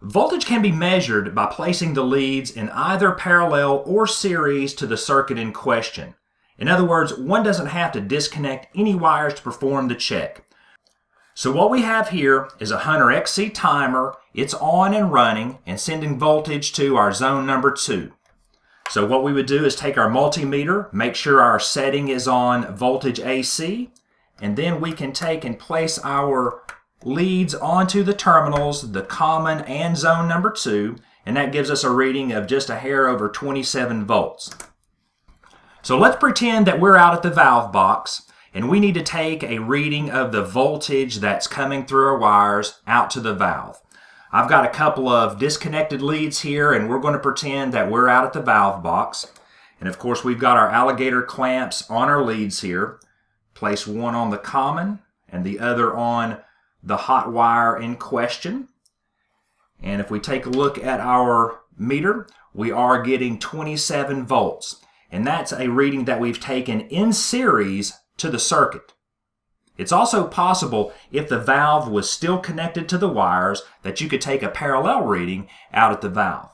Voltage can be measured by placing the leads in either parallel or series to the circuit in question. In other words, one doesn't have to disconnect any wires to perform the check. So what we have here is a Hunter XC timer. It's on and running and sending voltage to our zone number 2. So what we would do is take our multimeter, make sure our setting is on voltage AC, and then we can take and place our leads onto the terminals, the common and zone number 2, and that gives us a reading of just a hair over 27 volts. So let's pretend that we're out at the valve box and we need to take a reading of the voltage that's coming through our wires out to the valve. I've got a couple of disconnected leads here, and we're going to pretend that we're out at the valve box. And of course we've got our alligator clamps on our leads here. Place one on the common and the other on the hot wire in question. And if we take a look at our meter, we are getting 27 volts. And that's a reading that we've taken in series to the circuit. It's also possible, if the valve was still connected to the wires, that you could take a parallel reading out at the valve.